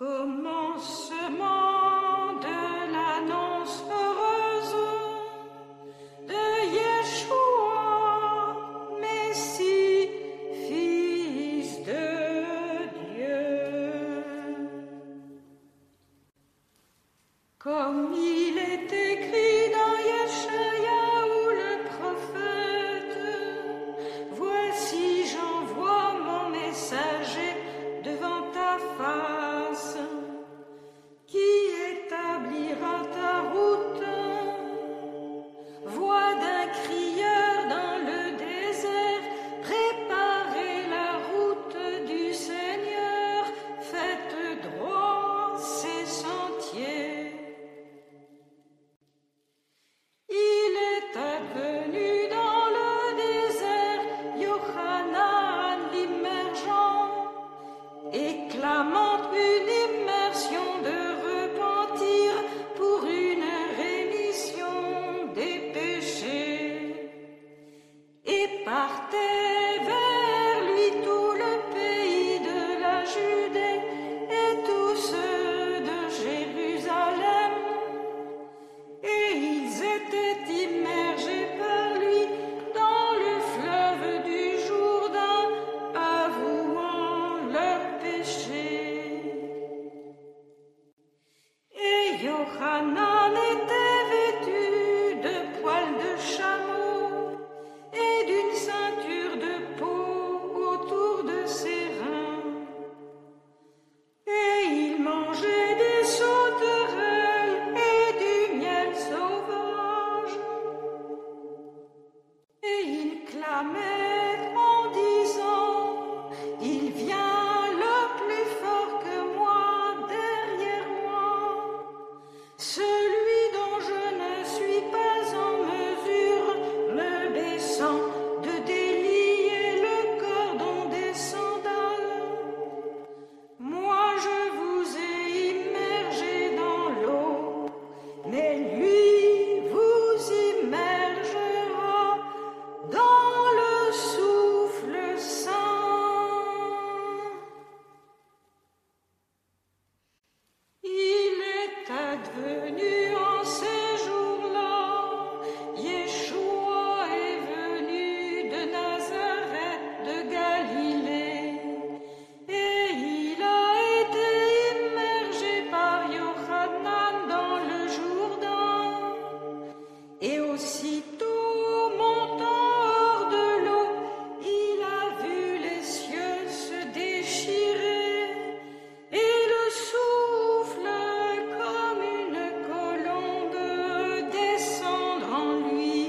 Commencement de l'annonce heureuse de Yeshua, Messie, Fils de Dieu. Comme il est écrit dans Yeshayahu le prophète, voici j'envoie mon messager devant ta face, qui établira ta route. Voix d'un crieur dans le désert, préparez la route du Seigneur, faites droit ses sentiers. Il est advenu dans le désert Yochanan l'immergeant, éclamant une immersion de repentir pour une rémission des péchés, et partait vers lui tout le pays de la Judée et tous ceux de Jérusalem, et ils étaient immergés par lui dans le fleuve du Jourdain, avouant leurs péchés. Et Yochanan était vêtu de poils de chameau et d'une ceinture de peau autour de ses reins. Et il mangeait des sauterelles et du miel sauvage. Et il clamait en disant, il vient le plus fort que moi derrière moi, celui dont je ne suis pas en mesure, me baissant, de délier le cordon des sandales. Moi je vous ai immergé dans l'eau, mais lui vous immergera dans le souffle saint. Il est advenu en ces jours-là, Yeshua est venu de Nazareth de Galilée, et il a été immergé par Yochanan dans le Jourdain, et aussitôt montant hors de l'eau, il a vu les cieux se déchirer, et le souffle comme une colombe descendre en lui.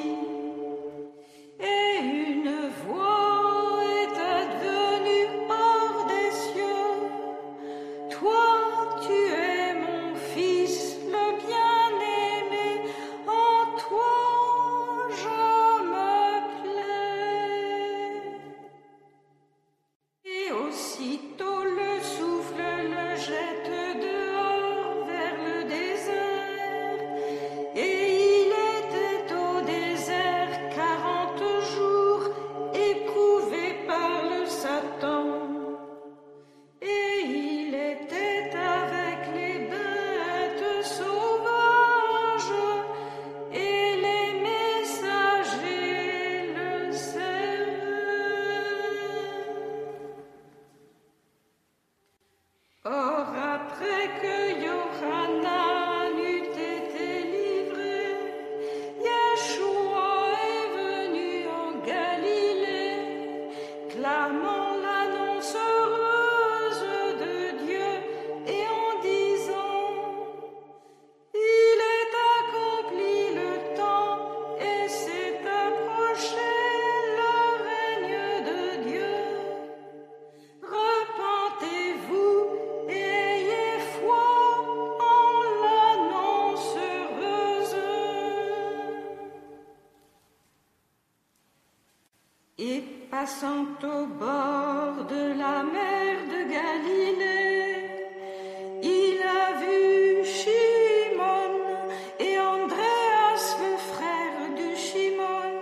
Et une voix est advenue hors des cieux, toi tu es mon fils le bien-aimé, en toi je me plais. Et aussitôt le souffle le jette dehors vers le désert, et il était au désert 40 jours, éprouvé par le Satan, et il était avec les bêtes sauvages, et les messagers le servaient. Or après que Yochanan eut été livré, Yeshua est venu en Galilée, clamant l'annonce heureuse de Dieu et en disant, il est accompli le temps et s'est approché le règne de Dieu. Repentez-vous et ayez foi en l'annonce heureuse. Et passant au bord de la mer de Galilée, il a vu Shimon et Andréas, le frère de Shimon,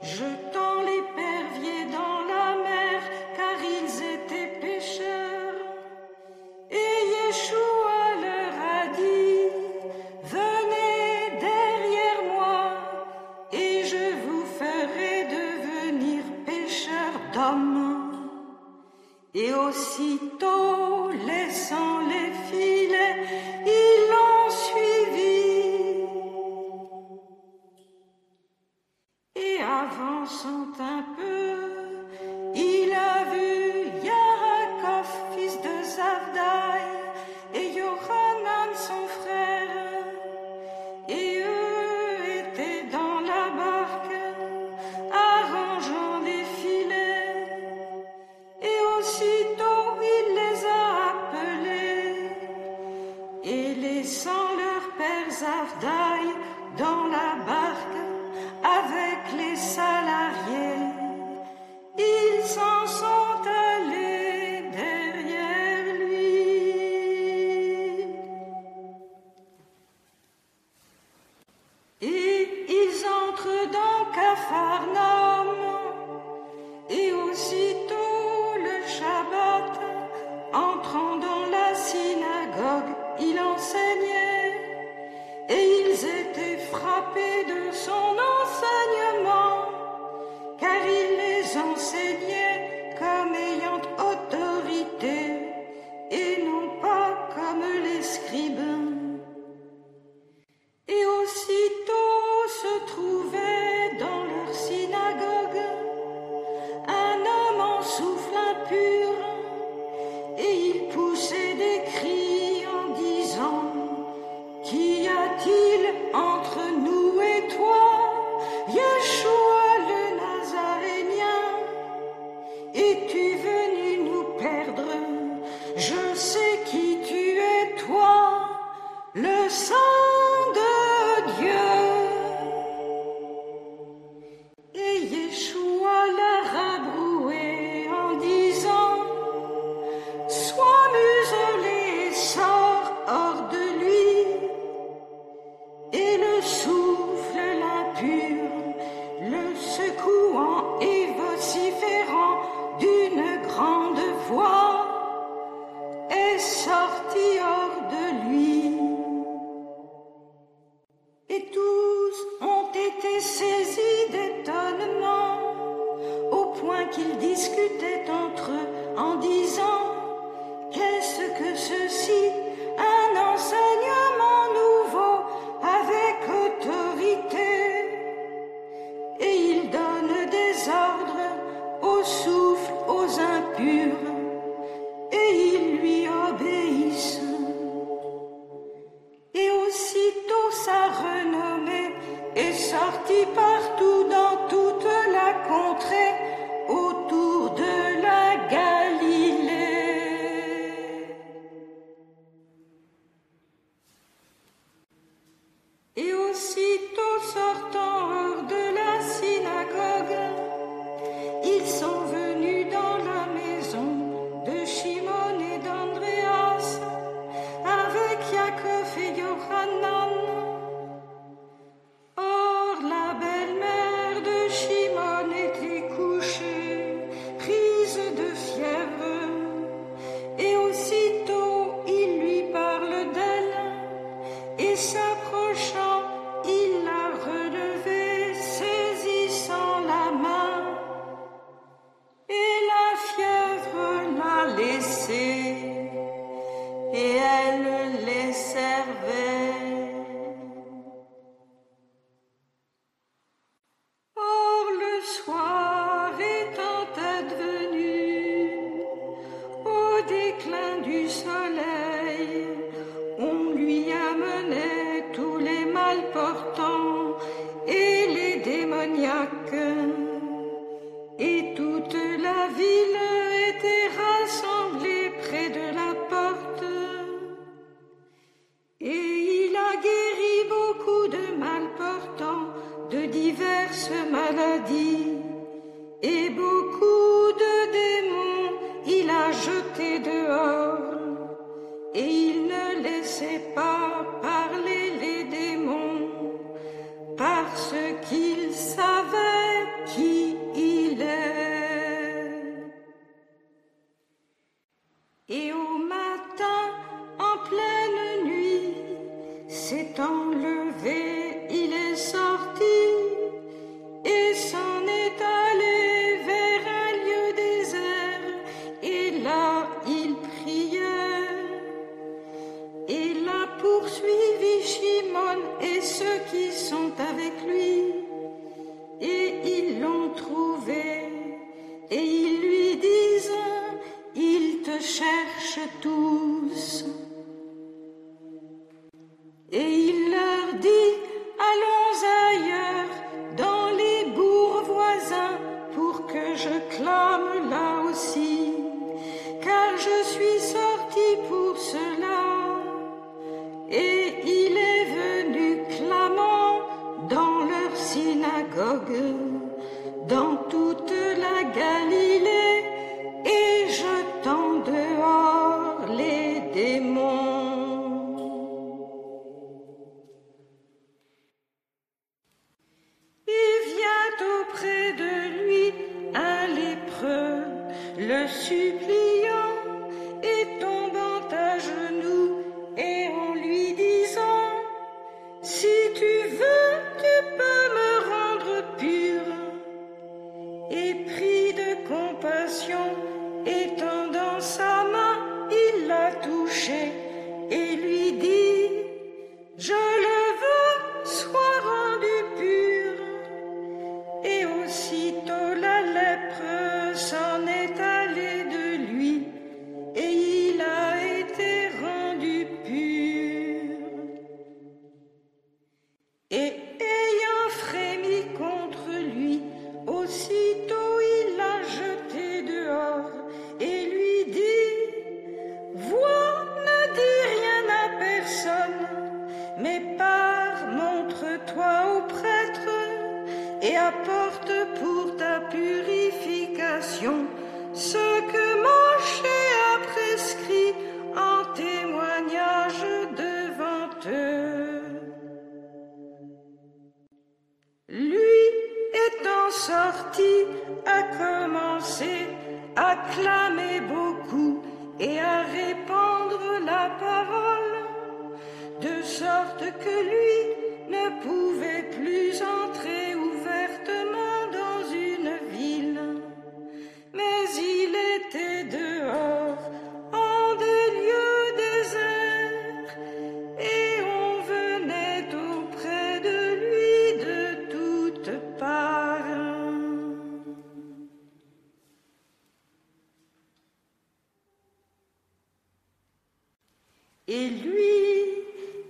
jetant l'épervier dans la mer, car ils étaient pêcheurs. Et Yeshua leur a dit, venez derrière moi, et je vous ferai devenir pécheurs d'hommes. Et aussitôt, laissant les filets, ils l'ont suivi. Et avançant un peu, il a vu Yaakov, fils de Zabdaï, et Yohanan, son frère. Et eux étaient dans la barque, arrangeant les filets. Et aussitôt il les a appelés, et laissant leur père Zabdaï dans la barque avec les salariés, ils s'en sont allés derrière lui. Et ils entrent dans Capharnaüm, et aussitôt le Shabbat, entrant dans la synagogue, il enseignait, et ils étaient frappés de son enseignement, car il les enseignait comme ayant autorité, et non pas comme les scribes. Et aussitôt se trouvait dans leur synagogue un homme en souffle impur, et il poussait des cris en disant, qu'y a-t-il entre nous et toi, Yeshua le Nazarénien? Es-tu venu nous perdre? Je sais qui tu es, toi, le Saint de Dieu. Et Yeshua l'a rabroué en disant, sois muselé et sors hors de lui. Et le souffle l'impur, le secouant et vociférant d'une grande voix, est sorti hors de lui. Et tous ont été saisis d'étonnement, au point qu'ils discutaient entre eux en disant, qu'est-ce que ceci, un enseignement nouveau avec autorité? Et il donne des ordres au souffle, aux impurs, et ils lui obéissent. Et aussitôt sa renommée est sortie partout dans toute la contrée autour de la Galilée. Et aussitôt sortant hors de la synagogue, ils sont venus dans la maison de Shimon et d'Andréas, avec Yaakov et Yohanan. Or la belle-mère de Shimon était couchée, prise de fièvre, et aussitôt il lui parle d'elle, et s'approchant, il l'a relevée, saisissant la main, et la fièvre l'a laissée, et elle les servait. Or le soir étant advenu, au déclin du soleil, on lui amenait tous les malportants et les démoniaques, et toute la ville était rassemblée près de la porte. Et il a guéri beaucoup de malportants de diverses maladies, et beaucoup de démons il a jetés dehors, et il ne laissait pas parler les démons, parce qu'il savait qui il est. Et au matin, en pleine nuit, s'est enlevé, il est sorti et s'en est allé vers un lieu désert, et là il priait. Il a poursuivi Shimon et ceux qui sont avec lui, et ils l'ont trouvé, et ils lui disent, ils te cherchent tous. Et il leur dit, allons ailleurs, dans les bourgs voisins, pour que je clame là aussi, car je suis sorti pour cela. Et il est venu clamant dans leur synagogue, dans toute la Galilée, et jetant dehors les démons. Il vient auprès de lui un lépreux, le suppliant et tombant à genoux, et en lui disant, si tu veux, tu peux me rendre pur. Et pris de compassion, étendant sa main, il l'a touché et lui dit, je le veux, sois rendu pur. Et aussitôt la lèpre s'en est allée de lui, et il a été rendu pur. Et ayant frémi contre lui, aussitôt il l'a jeté dehors et lui dit, vois, ne dis rien à personne, mais pars, montre-toi au prêtre et apporte pour ta purification ce que Moïse a prescrit en témoignage devant eux. Lui, étant sorti, a commencé à clamer beaucoup et à répandre la parole, de sorte que lui ne pouvait plus entrer ouvertement dans une ville, mais il était dehors, en des lieux déserts, et on venait auprès de lui de toutes parts. Et lui,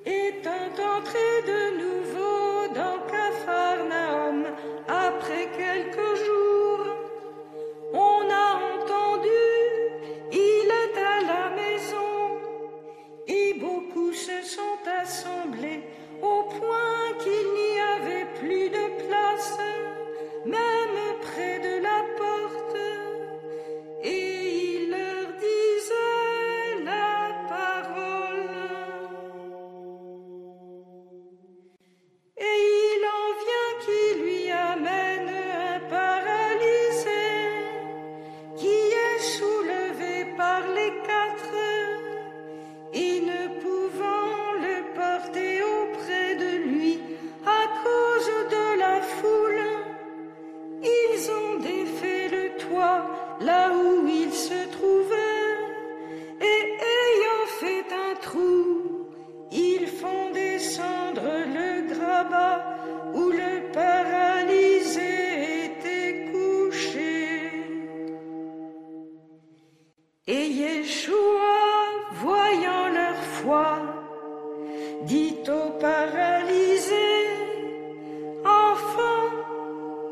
étant entré de nouveau dans Capharnaüm, après quelques jours, on a entendu, il est à la maison, et beaucoup se sont assemblés au point qu'il n'y avait plus de place, même près de la porte, et il leur disait la parole. Et il en vient qui lui amène un paralysé, qui est soulevé par les quatre, et ne pouvant le porter auprès de lui à cause de la foule, ils ont défait le toit là où il se trouvait, et ayant fait un trou, ils font descendre le grabat où le paralysé était couché. Et Yeshua, voyant leur foi, dit au paralysé, enfant,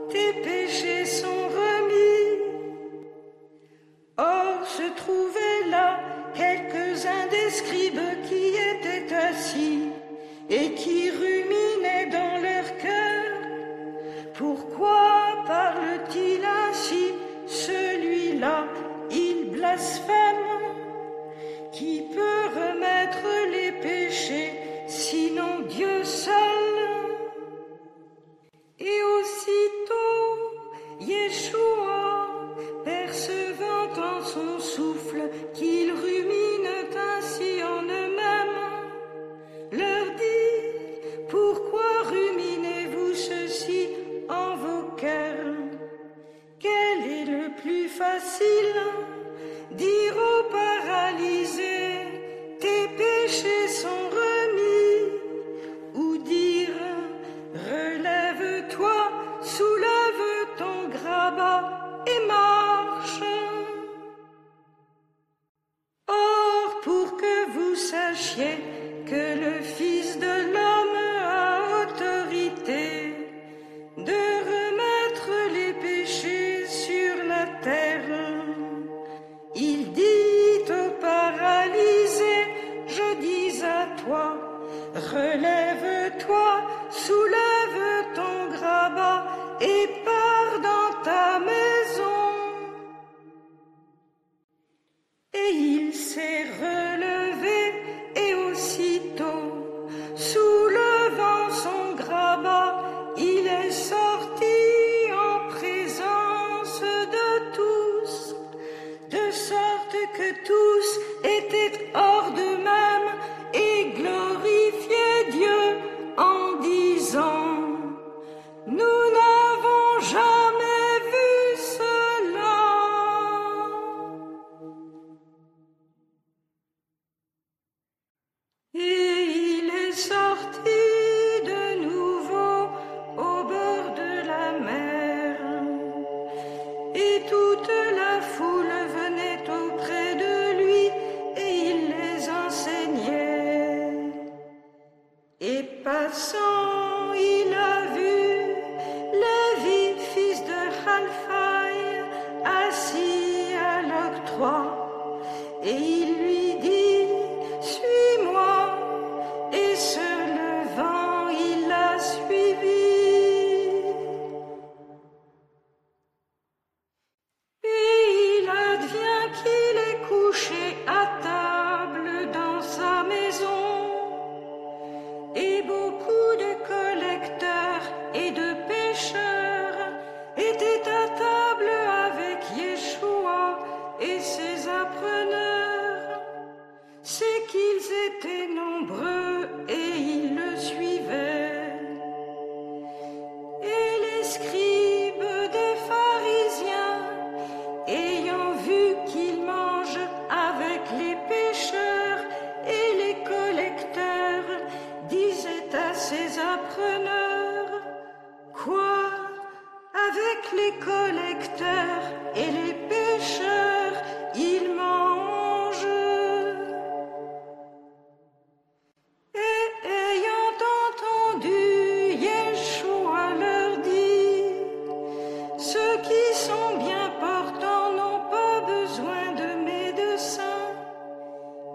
tes péchés sont remis. Or se trouvaient là quelques-uns des scribes qui étaient assis et qui ruminaient dans leur cœur. Pourquoi parle-t-il ainsi, celui-là, il blasphème? Qui peut remettre les péchés, sinon Dieu seul? Et aussitôt, Yeshua, percevant en son souffle qu'ils ruminent ainsi en eux-mêmes, sachiez que le Fils de l'homme a autorité de remettre les péchés sur la terre. Il dit au paralysé, je dis à toi, relève-toi, soulève ton grabat et pars dans ta maison. Et il s'est relevé et aussitôt, soulevant son grabat, il est sorti en présence de tous, de sorte que tous étaient hors d'eux-mêmes et glorifiaient Dieu en disant, nous n'avons jamais vu cela. Et il est sorti de nouveau au bord de la mer. Et toute la foule venait auprès de lui et il les enseignait. Et passant, il a vu Lévi, fils de Alphaï, assis à l'octroi. Et il lui dit, suis-moi. Et se levant, il l'a suivi. Et il advient qu'il est couché à table dans sa maison. Et beaucoup de collecteurs et de pêcheurs étaient à table avec Yeshua et ses appreneurs. C'est qu'ils étaient nombreux et ils le suivaient. Et les scribes des pharisiens, ayant vu qu'il mange avec les pêcheurs et les collecteurs, disaient à ses appreneurs, quoi, avec les collecteurs et les pêcheurs, il mange. Et ayant entendu, Yeshua leur dit, ceux qui sont bien portants n'ont pas besoin de médecins,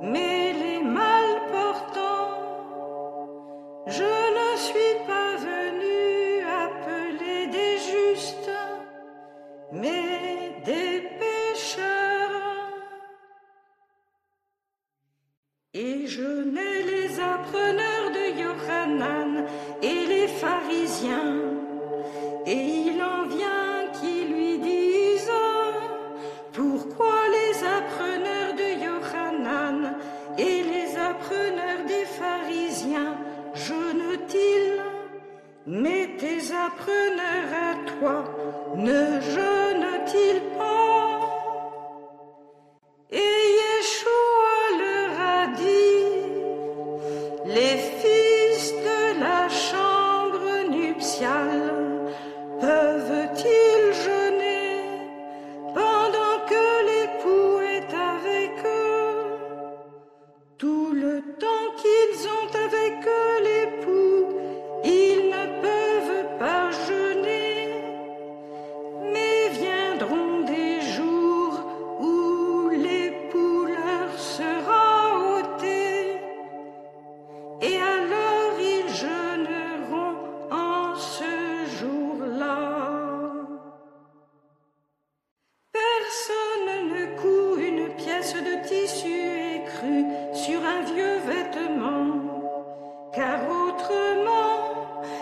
mais les mal portants. Je ne suis pas venu appeler des justes, mais des pécheurs. Et je n'ai les appreneurs de Yohanan et les pharisiens. Et il en vient qui lui disent, pourquoi les appreneurs de Yohanan et les appreneurs des pharisiens jeûnent-ils, mais tes appreneurs à toi ne jeûnent-ils pas? Et Yeshua leur a dit, les fils de la chambre nuptiale peuvent-ils jeûner pendant que l'époux est avec eux? Tout le temps qu'ils ont avec eux l'époux, ils ne peuvent pas jeûner, mais viendront des jours où l'époux leur sera ôté, et alors ils jeûneront en ce jour-là. Personne ne coud une pièce de tissu écru sur un vieux vêtement, car autrement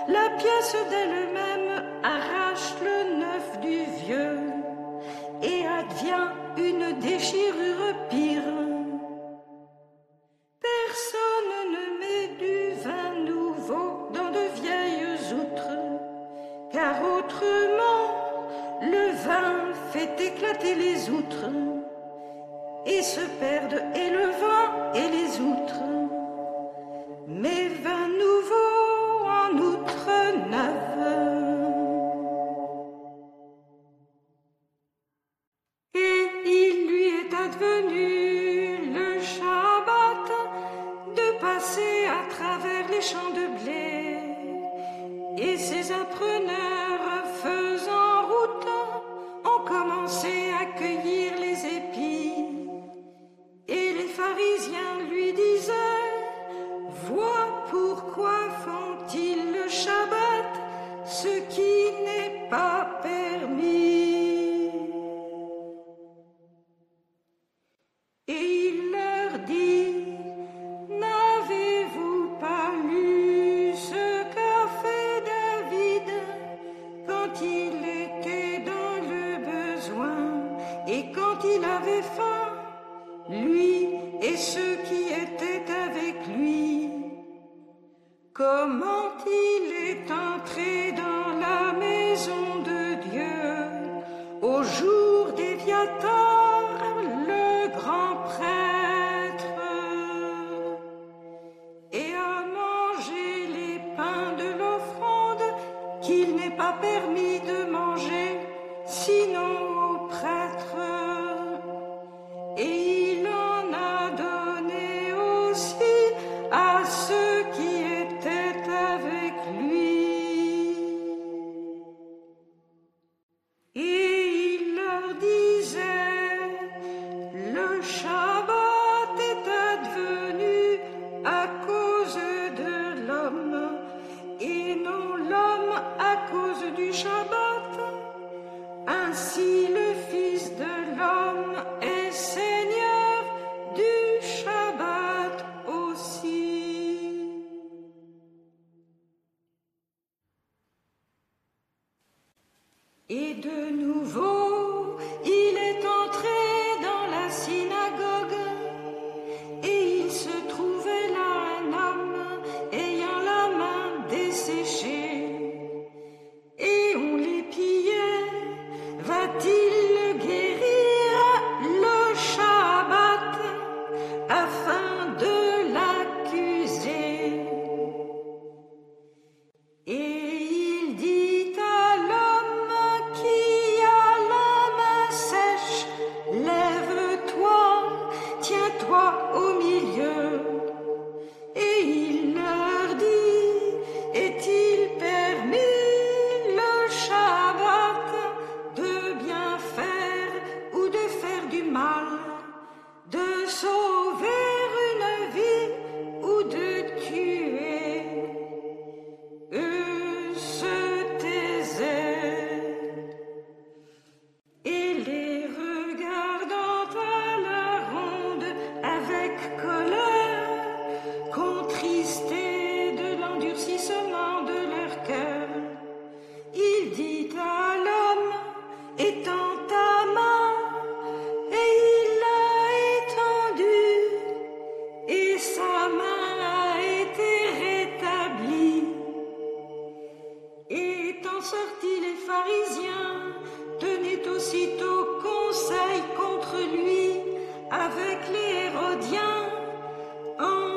la pièce d'elle-même arrache le neuf du vieux et advient une déchirure pire. Personne ne met du vin nouveau dans de vieilles outres, car autrement le vin fait éclater les outres, et se perdent et le vin et les outres. Mais vin nouveau en outre neuve. Et il lui est advenu le Shabbat champs de blé. Et ses appreneurs, faisant route, ont commencé à cueillir les épis. Et les pharisiens lui disaient: vois pourquoi font-ils le Shabbat, ce qui n'est pas permis. Et il leur dit: n'avez-vous pas lu ce qu'a fait David quand il était dans le besoin et quand il avait faim, lui et ceux qui étaient avec lui? Comment il est entré dans la maison de Dieu au jour d'Éviatar, le grand prêtre, et a mangé les pains de l'offrande qu'il n'est pas permis de manger, sinon aux prêtres. Et il en a donné aussi à ceux qui étaient avec lui. Et il leur disait: le Shabbat est advenu à cause de l'homme, et non l'homme à cause du Shabbat. Ainsi le Fils de l'homme est Seigneur du Shabbat aussi. Et de nouveau, il est entré dans la synagogue, et il se trouvait là un homme ayant la main desséchée. Et on l'épiait: va-t-il le guérir le Shabbat afin de l'accuser? Et il dit à l'homme qui a la main sèche: lève-toi, tiens-toi au milieu. Et il leur dit: est-il permis le Shabbat de bien faire ou de faire du mal, de sauver une vie ou de tuer? Eux se taisaient, et les regardant à la ronde avec colère, contristés de l'endurcissement de leur cœur, il dit à l'homme: étends ta main. Et il l'a étendue, et sa main a été rétablie. Étant sortis, les pharisiens tenaient aussitôt conseil contre lui avec les Hérodiens, en